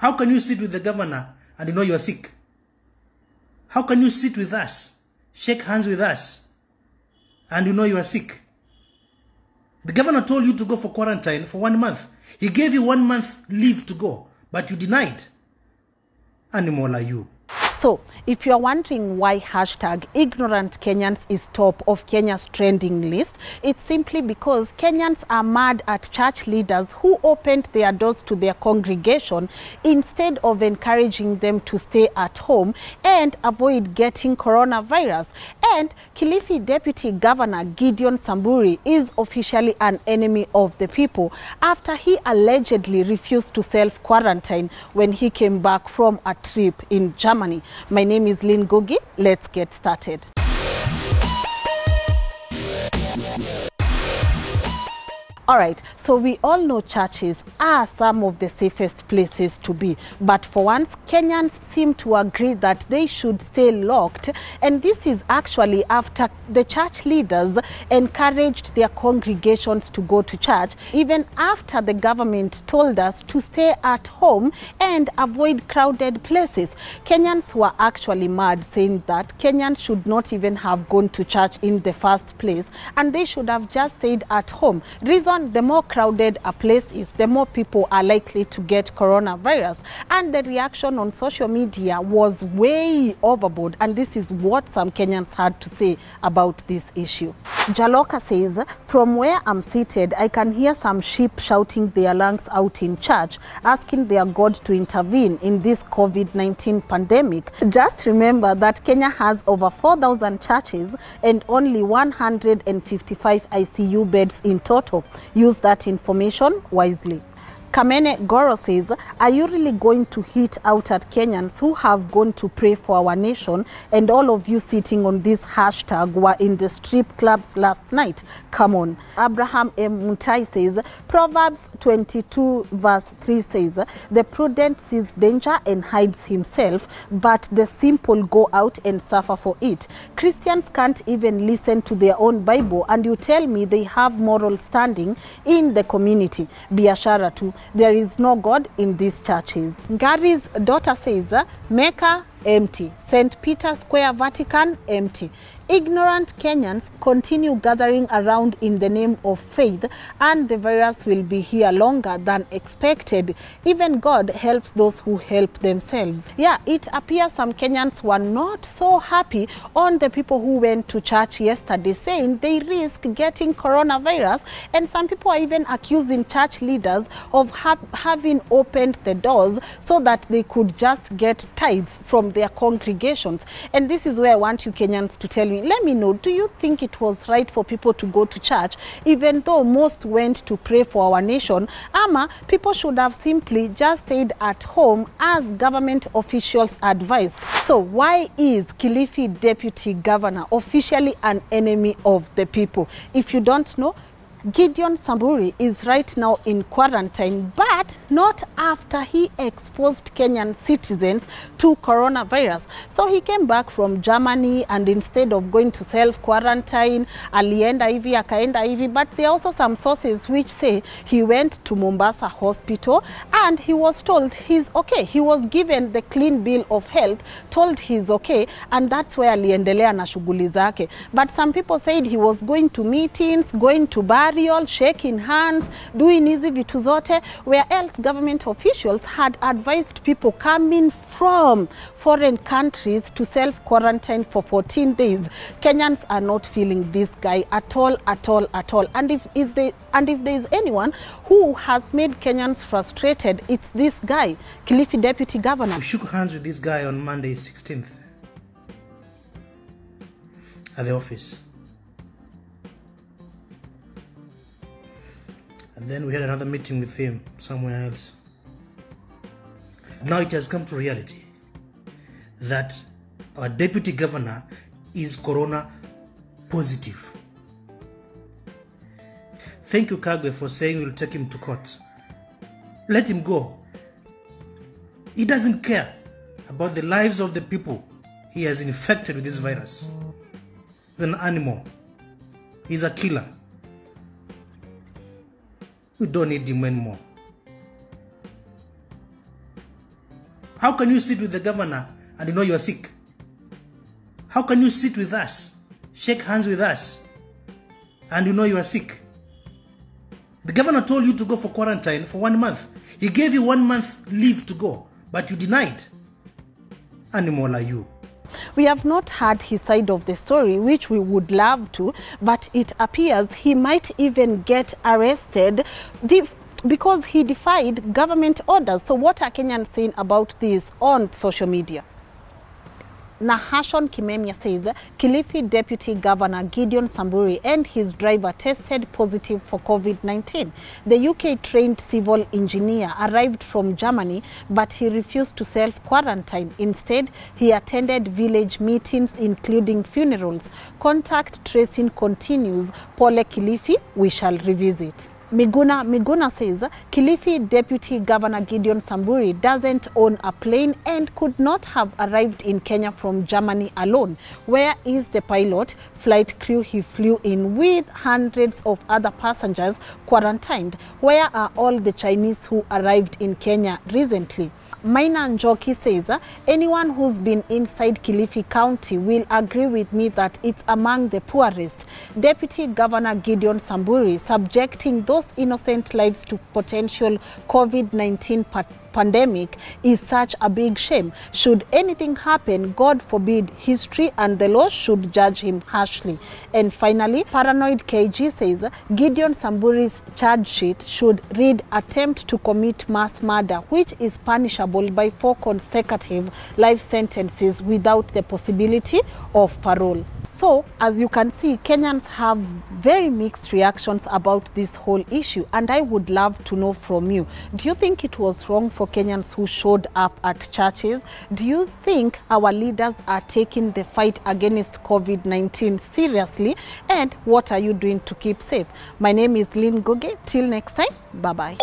How can you sit with the governor and you know you are sick? How can you sit with us, shake hands with us, and you know you are sick? The governor told you to go for quarantine for 1 month. He gave you 1 month leave to go, but you denied. Animal are you? So, if you are wondering why hashtag ignorant Kenyans is top of Kenya's trending list, it's simply because Kenyans are mad at church leaders who opened their doors to their congregation instead of encouraging them to stay at home and avoid getting coronavirus. And Kilifi Deputy Governor Gideon Saburi is officially an enemy of the people after he allegedly refused to self-quarantine when he came back from a trip in Germany. My name is Lynn Gogi. Let's get started. All right, so we all know churches are some of the safest places to be. But for once, Kenyans seem to agree that they should stay locked. And this is actually after the church leaders encouraged their congregations to go to church, even after the government told us to stay at home and avoid crowded places. Kenyans were actually mad, saying that Kenyans should not even have gone to church in the first place, and they should have just stayed at home. Reason: the more crowded a place is, the more people are likely to get coronavirus. And the reaction on social media was way overboard, and this is what some Kenyans had to say about this issue. Jaloka says, "From where I'm seated, I can hear some sheep shouting their lungs out in church, asking their God to intervene in this COVID-19 pandemic. Just remember that Kenya has over 4,000 churches and only 155 ICU beds in total. Use that information wisely." Kamene Goro says, "Are you really going to hit out at Kenyans who have gone to pray for our nation, and all of you sitting on this hashtag were in the strip clubs last night? Come on." Abraham M. Mutai says, "Proverbs 22 verse 3 says, the prudent sees danger and hides himself, but the simple go out and suffer for it. Christians can't even listen to their own Bible, and you tell me they have moral standing in the community. Biashara too. There is no God in these churches." Gary's daughter says, "Mecca empty, St. Peter Square Vatican empty. Ignorant Kenyans continue gathering around in the name of faith, and the virus will be here longer than expected. Even God helps those who help themselves." Yeah, it appears some Kenyans were not so happy on the people who went to church yesterday, saying they risk getting coronavirus, and some people are even accusing church leaders of having opened the doors so that they could just get tithes from their congregations. And this is where I want you Kenyans to tell me, let me know, do you think it was right for people to go to church even though most went to pray for our nation? Ama people should have simply just stayed at home as government officials advised. So why is Kilifi Deputy Governor officially an enemy of the people? If you don't know, Gideon Saburi is right now in quarantine, but not after he exposed Kenyan citizens to coronavirus. So he came back from Germany, and instead of going to self-quarantine, alienda hivi, akaenda hivi. But there are also some sources which say he went to Mombasa hospital and he was told he's okay. He was given the clean bill of health, told he's okay, and that's where aliendelea na shughuli zake. But some people said he was going to meetings, going to burial, shaking hands, doing hizi vitu zote, where else government officials had advised people coming from foreign countries to self-quarantine for 14 days. Kenyans are not feeling this guy at all, at all, at all. And if there is anyone who has made Kenyans frustrated, it's this guy, Kilifi Deputy Governor. We shook hands with this guy on Monday 16th at the office. And then we had another meeting with him somewhere else. Now it has come to reality that our deputy governor is corona positive. Thank you, Kagwe, for saying we'll take him to court. Let him go. He doesn't care about the lives of the people he has infected with this virus. He's an animal. He's a killer. We don't need him anymore. How can you sit with the governor and you know you are sick? How can you sit with us, shake hands with us, and you know you are sick? The governor told you to go for quarantine for 1 month. He gave you 1 month leave to go, but you denied. Animal are you? We have not heard his side of the story, which we would love to, but it appears he might even get arrested because he defied government orders. So what are Kenyans saying about this on social media? Nahashon Kimemia says Kilifi Deputy Governor Gideon Saburi and his driver tested positive for COVID-19. The UK-trained civil engineer arrived from Germany, but he refused to self-quarantine. Instead, he attended village meetings, including funerals. Contact tracing continues. Pole Kilifi, we shall revisit. Miguna says Kilifi Deputy Governor Gideon Saburi doesn't own a plane and could not have arrived in Kenya from Germany alone. Where is the pilot, flight crew he flew in with hundreds of other passengers quarantined? Where are all the Chinese who arrived in Kenya recently? Maina Njoki says, anyone who's been inside Kilifi County will agree with me that it's among the poorest. Deputy Governor Gideon Saburi subjecting those innocent lives to potential COVID-19 pandemic is such a big shame. Should anything happen, God forbid, history and the law should judge him harshly. And finally, Paranoid KG says Gideon Saburi's charge sheet should read attempt to commit mass murder, which is punishable by 4 consecutive life sentences without the possibility of parole. So, as you can see, Kenyans have very mixed reactions about this whole issue, and I would love to know from you. Do you think it was wrong for Kenyans who showed up at churches? Do you think our leaders are taking the fight against COVID-19 seriously? And what are you doing to keep safe? My name is Lynn Goge. Till next time, bye-bye.